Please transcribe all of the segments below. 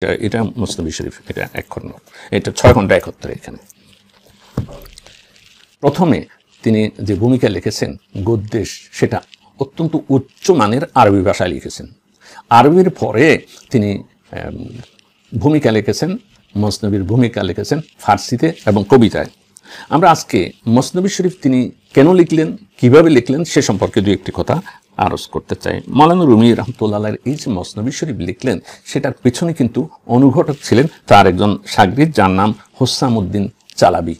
এটা মুসনবী শরীফ, এটা 1 খণ্ড, এটা 6 ঘন্টা 71 এখানে। প্রথমে তিনি যে ভূমিকা লিখেছেন গদ্যেশ, সেটা অত্যন্ত উচ্চ মানের আরবি ভাষায় লিখেছেন। আরবির পরে তিনি ভূমিকা লিখেছেন, মসনবীর ভূমিকা লিখেছেন ফার্সিতে এবং কবিতায়। আমরা আজকে মসনবী শরীফ তিনি কেন লিখলেন, কিভাবে লিখলেন সে সম্পর্কে দু একটি কথা আরজ করতে চাই। মওলানা রুমি রহমতুল্লাহর এই যে মসনবী শরীফ লিখলেন, সেটার পেছনে কিন্তু অনুঘটক ছিলেন তার একজন শাগরিদ, যার নাম হোসামউদ্দিন চালাবি।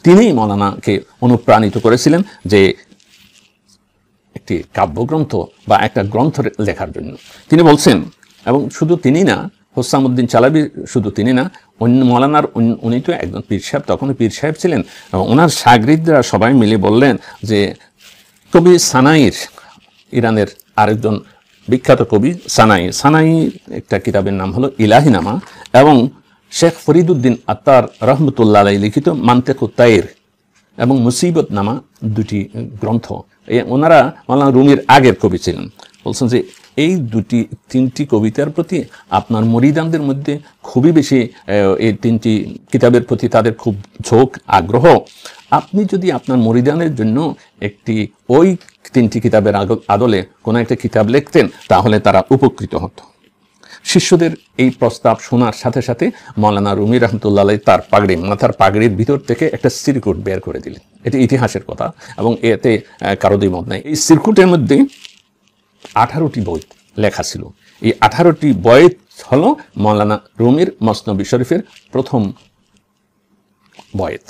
তিনিই মওলানাকে অনুপ্রাণিত করেছিলেন যে একটি কাব্যগ্রন্থ বা একটা গ্রন্থ লেখার জন্য। তিনি বলছেন, এবং শুধু তিনি না, হোসামউদ্দিন চালাবি শুধু তিনি না, অন্য মওলানার উনি তো একজন পীর সাহেব, তখনও পীর সাহেব ছিলেন, ওনার শাগরিদরা সবাই মিলে বললেন যে কবি সানাইর, ইরানের আরেকজন বিখ্যাত কবি সানাই একটা কিতাবের নাম হলো ইলাহিনামা, এবং শেখ ফরিদুদ্দিন আত্তার রহমতুল্লাহ আলাইহি লিখিত মান্তেকুত তাইর এবং মুসিবত নামা দুটি গ্রন্থ। ওনারা মওলানা রুমির আগের কবি ছিলেন। বলছেন যে এই তিনটি কবিতার প্রতি আপনার মুরিদানদের মধ্যে খুবই বেশি, এই তিনটি কিতাবের প্রতি তাদের খুব ঝোঁক, আগ্রহ। আপনি যদি আপনার মুরিদানের জন্য ওই তিনটি কিতাবের আদলে কোনো একটা কিতাব লিখতেন, তাহলে তারা উপকৃত হতো। শিষ্যদের এই প্রস্তাব শোনার সাথে সাথে মওলানা রুমি রহমতুল্লাহ আলাইহি তার মাথার পাগড়ির ভিতর থেকে একটা সিরকুট বের করে দিলেন। এটি ইতিহাসের কথা এবং এতে কারো দ্বিমত নাই। এই সিরকুটের মধ্যে 18টি বইত লেখা ছিল। এই 18টি বইত হলো মওলানা রুমির মসনবী শরীফের প্রথম বইত,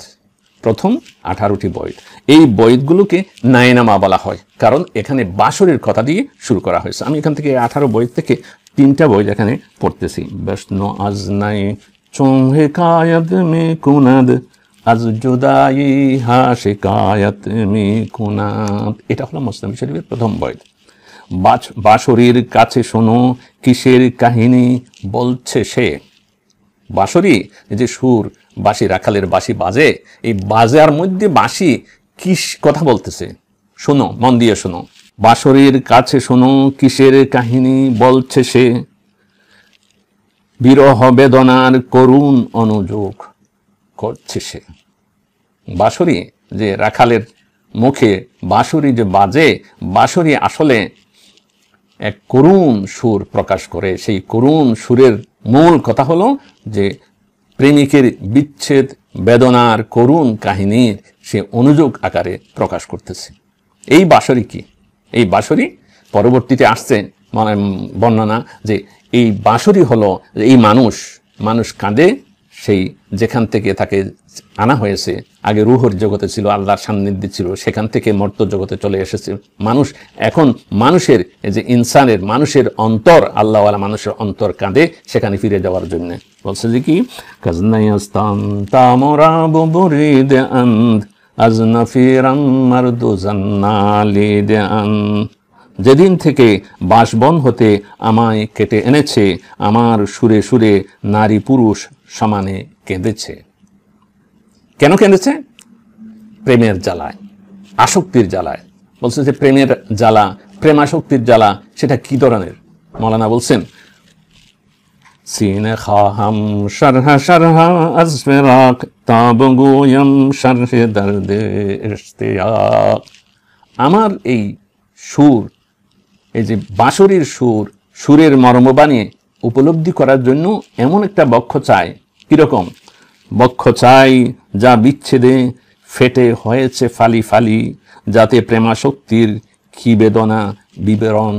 প্রথম 18টি বইত। এই বইতগুলোকে নায়নামা বলা হয়, কারণ এখানে বাঁশরীর কথা দিয়ে শুরু করা হয়েছে। আমি এখান থেকে 18 বই থেকে 3টা বই এখানে পড়তেছি। বৈষ্ণো আজ নাই চোহে কায়াত মে কুনাদ, আজ জুদাই হা শিকায়াত মে কুনাদ। এটা হলো মসনবী শরীফের প্রথম বই। বাঁশরীর কাছে শোনো কিসের কাহিনী বলছে সে। বাঁশরী, যে সুর, বাঁশি, রাখালের বাঁশি বাজে, এই বাজার মধ্যে বাঁশি কি কথা বলতেছে, শোনো, মন দিয়ে শোনো। বাঁশরীর কাছে শোনো কিসের কাহিনী বলছে সে, বিরহ বেদনার করুণ অনুযোগ করছে সে। বাঁশরী, যে রাখালের মুখে বাঁশরী যে বাজে, বাঁশরী আসলে এক করুণ সুর প্রকাশ করে। সেই করুণ সুরের মূল কথা হলো যে প্রেমিকের বিচ্ছেদ বেদনার করুণ কাহিনীর সে অনুযোগ আকারে প্রকাশ করতেছে। এই বাঁশরী কি? এই বাঁশরী পরবর্তীতে আসছে মানে বর্ণনা যে এই বাঁশরী হলো এই মানুষ কাঁদে, সেই যেখান থেকে তাকে আনা হয়েছে, আগে রুহর জগতে ছিল, আল্লাহর সান্নিধ্যে ছিল, সেখান থেকে মর্ত জগতে চলে এসেছে মানুষ। এখন মানুষের যে ইনসানের, মানুষের অন্তর, আল্লাহওয়ালা মানুষের অন্তর কাঁদে সেখানে ফিরে যাওয়ার জন্য। বলছে যে কি, কাজনাইয়াস্তান তামরা বুবুরিদ আন্দ আজনাফিরাম মারদু জান্নালিদ আন্দ। যেদিন থেকে বাঁশবন হতে আমায় কেটে এনেছে, আমার সুরে সুরে নারী পুরুষ সমানে কেঁদেছে। কেন কেঁদেছে? প্রেমের জ্বালায়, আসক্তির জ্বালায়। বলছে যে প্রেমের জ্বালা, প্রেমাসক্তির জ্বালা, সেটা কি ধরনের? মওলানা বলছেন, সিনে খাহাম শারহা শারহা আজ ফিরাক তাব গোয়ম শারহে দর্দে ইশতিয়াক। আমার এই সুর, এই যে বাঁশরীর সুর, সুরের মর্মবাণী উপলব্ধি করার জন্য এমন একটা বক্ষ চাই। কিরকম বক্ষ চাই? যা বিচ্ছেদে ফেটে হয়েছে ফালি ফালি, যাতে প্রেমাশক্তির কি বেদনা বিবরণ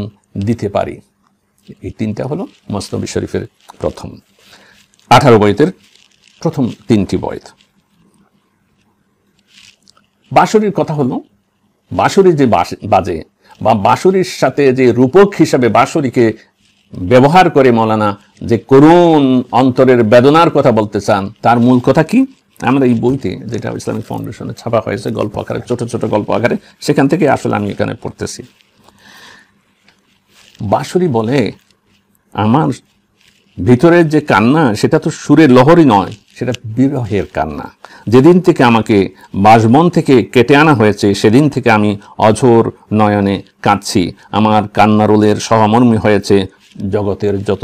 দিতে পারি। এই 3টা হলো মসনবী শরীফের প্রথম 18 বইতের প্রথম 3টি বইত। বাঁশরীর কথা হলো, বাঁশরী যে বাজে বা বাঁশরীর সাথে যে রূপক হিসাবে বাঁশরীকে ব্যবহার করে মওলানা যে করুণ অন্তরের বেদনার কথা বলতে চান, তার মূল কথা কি? আমরা এই বইতে, যেটা ইসলামিক ফাউন্ডেশনে ছাপা হয়েছে গল্প আকারে, ছোট ছোট গল্প আকারে, সেখান থেকে আসলে আমি এখানে পড়তেছি। বাঁশরী বলে, আমার ভিতরের যে কান্না, সেটা তো সুরের লহরী নয়, সেটা বিরহের কান্না। যেদিন থেকে আমাকে বাঁশবন থেকে কেটে আনা হয়েছে, সেদিন থেকে আমি অঝোর নয়নে কাঁদছি। আমার কান্নারুলের সহমর্মী হয়েছে জগতের যত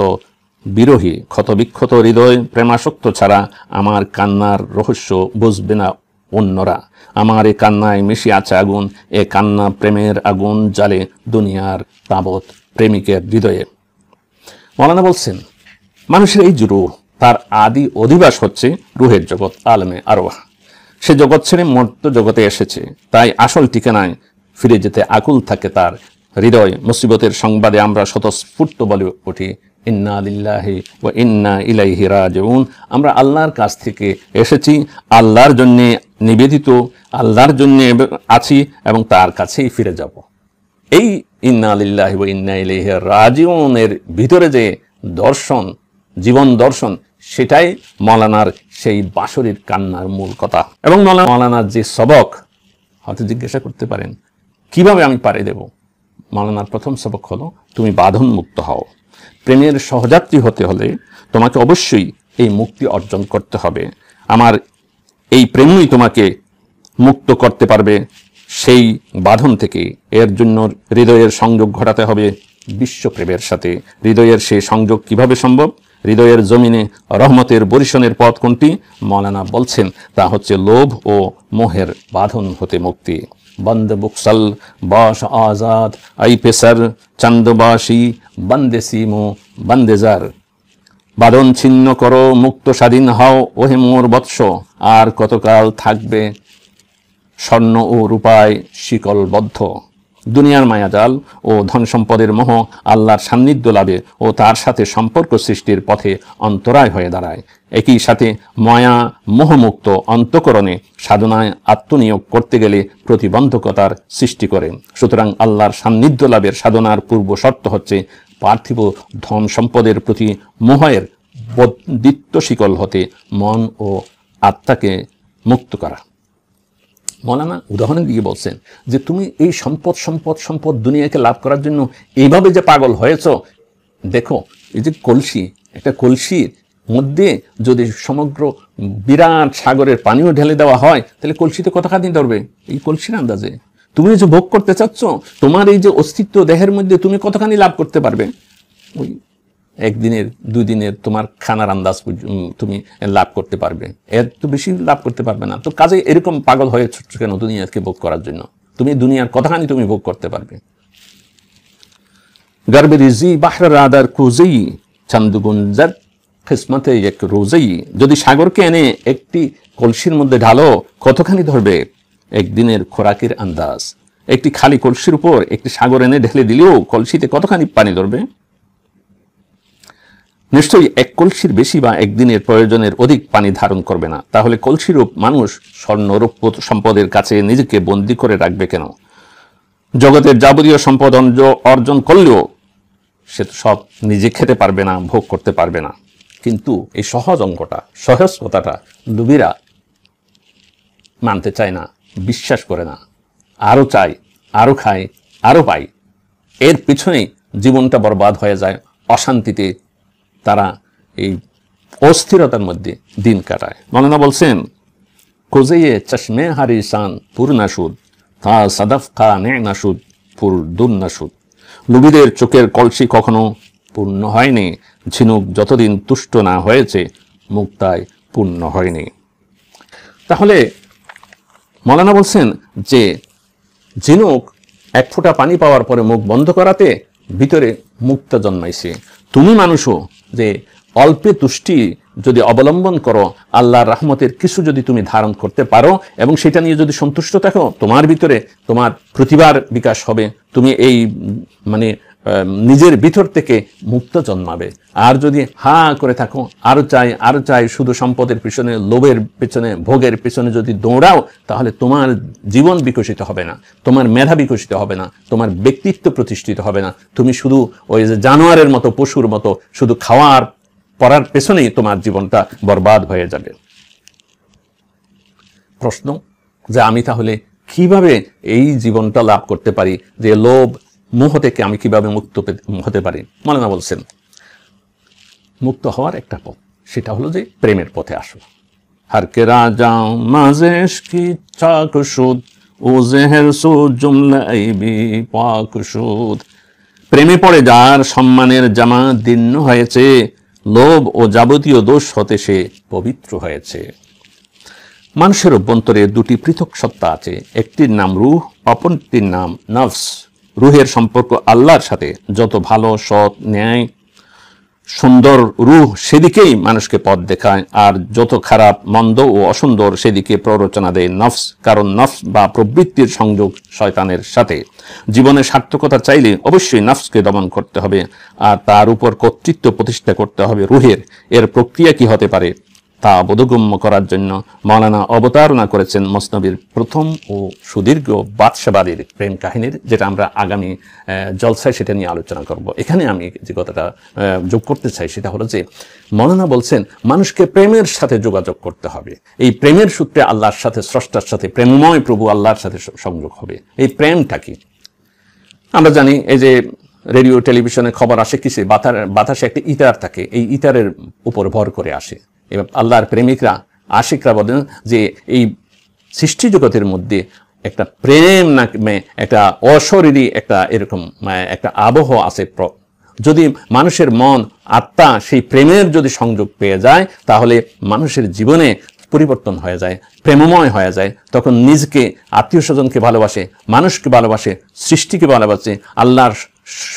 বিরোহী ক্ষতবিক্ষত হৃদয় প্রেমাসক্ত ছাড়া আমার কান্নার রহস্য বুঝবে না অন্যরা। আমার এ কান্নায় মিশে আছে আগুন, এ কান্না প্রেমের আগুন জ্বালে দুনিয়ার তাবৎ প্রেমিকের হৃদয়ে। মৌলানা বলছেন, মানুষের এই যে রূহ, তার আদি অধিবাস হচ্ছে রুহের জগৎ, আলমে আরওয়াহ। সে জগৎ ছেড়ে মর্ত্য জগতে এসেছে, তাই আসল ঠিকানায় ফিরে যেতে আকুল থাকে তার হৃদয়। মুসিবতের সংবাদে আমরা স্বতঃস্ফূর্ত বলে উঠি, ইন্না লিল্লাহি ওয়া ইন্না ইলাইহি রাজিউন। আমরা আল্লাহর কাছ থেকে এসেছি, আল্লাহর জন্যে নিবেদিত, আল্লাহর জন্যে আছি এবং তার কাছেই ফিরে যাব। এই ইন্না লিল্লাহি ওয়া ইন্না ইলাইহি রাজিউনের ভিতরে যে দর্শন, জীবন দর্শন, সেটাই মৌলানার সেই বাঁশরীর কান্নার মূল কথা। এবং মৌলানার যে সবক, হয়তো জিজ্ঞাসা করতে পারেন কিভাবে আমি পাড়ি দেব। মৌলানার প্রথম সবক হলো, তুমি বাঁধন মুক্ত হও। প্রেমের সহযাত্রী হতে হলে তোমাকে অবশ্যই এই মুক্তি অর্জন করতে হবে। আমার এই প্রেমই তোমাকে মুক্ত করতে পারবে সেই বাঁধন থেকে। এর জন্য হৃদয়ের সংযোগ ঘটাতে হবে বিশ্বপ্রেমের সাথে। হৃদয়ের সেই সংযোগ কিভাবে সম্ভব? হৃদয়ের জমিনে রহমতের বরিশনের পথ কোনটি? মৌলানা বলছেন, তা হচ্ছে লোভ ও মোহের বাঁধন হতে মুক্তি। বন্দে বুকসল বাস আজাদ আই পেসার চান্দবাসী বন্দে সিমো বন্দে জার। বাঁধন ছিন্ন করো, মুক্ত স্বাধীন হও, ওহে মোর বৎস। আর কতকাল থাকবে স্বর্ণ ও রূপায় শিকলবদ্ধ। দুনিয়ার মায়াজাল ও ধন সম্পদের মোহ আল্লাহর সান্নিধ্য লাভে ও তার সাথে সম্পর্ক সৃষ্টির পথে অন্তরায় হয়ে দাঁড়ায়। একই সাথে মায়া মোহমুক্ত অন্তঃকরণে সাধনায় আত্মনিয়োগ করতে গেলে প্রতিবন্ধকতার সৃষ্টি করে। সুতরাং আল্লাহর সান্নিধ্য লাভের সাধনার পূর্ব শর্ত হচ্ছে পার্থিব ধন সম্পদের প্রতি মোহের বন্দিত্ব শিকল হতে মন ও আত্মাকে মুক্ত করা। মৌলানা উদাহরণ দিয়ে বলছেন যে তুমি এই সম্পদ সম্পদ সম্পদ দুনিয়াকে লাভ করার জন্য এইভাবে যে পাগল হয়েছ, দেখো এই যে কলসি, একটা কলসির মধ্যে যদি সমগ্র বিরাট সাগরের পানিও ঢেলে দেওয়া হয়, তাহলে কলসিতে কতখানি ধরবে? এই কলসির আন্দাজে তুমি যে ভোগ করতে চাচ্ছ, তোমার এই যে অস্তিত্ব দেহের মধ্যে, তুমি কতখানি লাভ করতে পারবে? ওই একদিনের দুদিনের তোমার খানার আন্দাজ তুমি লাভ করতে পারবে, এর তো বেশি লাভ করতে পারবে না। তো কাজে এরকম পাগল হয়ে ছুটছ কেন দুনিয়াকে ভোগ করার জন্য? তুমি দুনিয়ার কতখানি তুমি ভোগ করতে পারবে? গর্বে রিজি বাহর আদার কুজেই চান্দুগুঞ্জার কিসমতে এক রোজেই। যদি সাগরকে এনে একটি কলসির মধ্যে ঢালো, কতখানি ধরবে? একদিনের খোরাকের আন্দাজ। একটি খালি কলসির উপর একটি সাগর এনে ঢেলে দিলেও কলসিতে কতখানি পানি ধরবে? নিশ্চয়ই এক কলসির বেশি বা একদিনের প্রয়োজনের অধিক পানি ধারণ করবে না। তাহলে কলসিরূপ মানুষ স্বর্ণরূপ সম্পদের কাছে নিজেকে বন্দী করে রাখবে কেন? জগতের যাবতীয় সম্পদ অর্জন করলেও সে তো সব নিজে খেতে পারবে না, ভোগ করতে পারবে না। কিন্তু এই সহজ অঙ্কটা, সহজ কথাটা লোভীরা মানতে চায় না, বিশ্বাস করে না। আরো চাই, আরো খায়, আরো পাই। এর পিছনেই জীবনটা বরবাদ হয়ে যায়। অশান্তিতে তারা এই অস্থিরতার মধ্যে দিন কাটায়। মৌলানা বলছেন, কোজেয়ে চশমে হারিসান পুরনাসুদ তা সাদাফ খা নেনাসুদ পুর দুর্নাসুদ। লুবিদের চোখের কলসি কখনো পূর্ণ হয়নি, ঝিনুক যতদিন তুষ্ট না হয়েছে মুক্তায় পূর্ণ হয়নি। তাহলে মৌলানা বলছেন যে ঝিনুক এক ফোঁটা পানি পাওয়ার পরে মুখ বন্ধ করাতে ভিতরে মুক্তা জন্মাইছে। তুমি মানুষও যে অল্পে তুষ্টি যদি অবলম্বন করো, আল্লাহর রহমতের কিছু যদি তুমি ধারণ করতে পারো এবং সেটা নিয়ে যদি সন্তুষ্ট থাকো, তোমার ভিতরে তোমার প্রতিভার বিকাশ হবে। তুমি এই নিজের ভিতর থেকে মুক্ত জন্মাবে। আর যদি হা করে থাকো, আরো চাই আরো চাই, শুধু সম্পদের পিছনে, লোভের পিছনে, ভোগের পিছনে যদি দৌড়াও, তাহলে তোমার জীবন বিকশিত হবে না, তোমার মেধা বিকশিত হবে না, তোমার ব্যক্তিত্ব প্রতিষ্ঠিত হবে না। তুমি শুধু ওই যে জানোয়ারের মতো, পশুর মতো শুধু খাওয়ার পড়ার পেছনেই তোমার জীবনটা বরবাদ হয়ে যাবে। প্রশ্ন যে আমি তাহলে কিভাবে এই জীবনটা লাভ করতে পারি, যে লোভ মোহ থেকে আমি কিভাবে মুক্ত হতে পারি? মৌলানা বলছেন, মুক্ত হওয়ার একটা পথ, সেটা হলো যে প্রেমের পথে আসো। हर के राजा माजेश की चाकशुद ও জেহের সুদ জুমলা আইবি পাকশুদ। প্রেমে পড়ে যার সম্মানের জামা দীর্ণ হয়েছে, লোভ ও যাবতীয় দোষ হতে সে পবিত্র হয়েছে। মানুষের অভ্যন্তরে দুটি পৃথক সত্তা আছে, একটির নাম রূহ, অপরটির নাম নফস। রূহের সম্পর্ক আল্লাহর সাথে, যত ভালো, সৎ, ন্যায়, সুন্দর রূহ সেদিকেই মানুষকে পথ দেখায়, আর যত খারাপ, মন্দ ও অসুন্দর সেদিকে প্ররোচনা দেয় নফস। কারণ নফস বা প্রবৃত্তির সংযোগ শয়তানের সাথে। জীবনে সার্থকতা চাইলে অবশ্যই নফসকে দমন করতে হবে, আর তার উপর কর্তৃত্ব প্রতিষ্ঠা করতে হবে রূহের। এর প্রক্রিয়া কি হতে পারে তা বোধগম্য করার জন্য মৌলানা অবতারণা করেছেন মসনবির প্রথম ও সুদীর্ঘ বাদশাবাদীর প্রেম কাহিনীর, যেটা আমরা আগামী জলসায় সেটা নিয়ে আলোচনা করব। এখানে আমি যে কথাটা যোগ করতে চাই সেটা হলো যে মৌলানা বলছেন মানুষকে প্রেমের সাথে যোগাযোগ করতে হবে। এই প্রেমের সূত্রে আল্লাহর সাথে, স্রষ্টার সাথে, প্রেমময় প্রভু আল্লাহর সাথে সংযোগ হবে। এই প্রেমটা কি আমরা জানি, এই যে রেডিও টেলিভিশনে খবর আসে কিসে, বাতাসে একটা ইতার থাকে, এই ইতারের উপর ভর করে আসে। এবার আল্লাহর প্রেমিকরা, আশিকরা বলেন যে এই সৃষ্টি জগতের মধ্যে একটা প্রেম নামে একটা অশরীরী একটা এরকম একটা আবহ আছে। যদি মানুষের মন, আত্মা সেই প্রেমের যদি সংযোগ পেয়ে যায়, তাহলে মানুষের জীবনে পরিবর্তন হয়ে যায়, প্রেমময় হয়ে যায়। তখন নিজকে, আত্মীয় স্বজনকে ভালোবাসে, মানুষকে ভালোবাসে, সৃষ্টিকে ভালোবাসে, আল্লাহর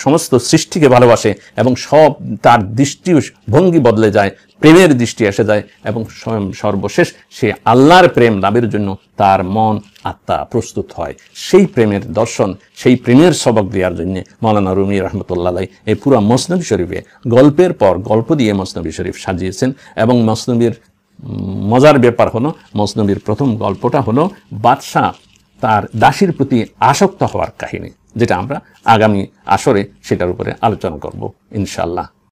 সমস্ত সৃষ্টিকে ভালোবাসে, এবং সব তার দৃষ্টি ভঙ্গি বদলে যায়, প্রেমের দৃষ্টি এসে যায়, এবং সর্বশেষ সে আল্লাহর প্রেম লাভের জন্য তার মন, আত্মা প্রস্তুত হয়। সেই প্রেমের দর্শন, সেই প্রেমের সবক দেওয়ার জন্য মৌলানা রুমি রহমতুল্লাহ এই পুরো মসনবী শরীফে গল্পের পর গল্প দিয়ে মসনবী শরীফ সাজিয়েছেন। এবং মসনবীর মজার ব্যাপার হলো, মসনবীর প্রথম গল্পটা হলো বাদশাহ তার দাসীর প্রতি আসক্ত হওয়ার কাহিনী, যেটা আমরা আগামী আসরে সেটার উপরে আলোচনা করব ইনশাআল্লাহ।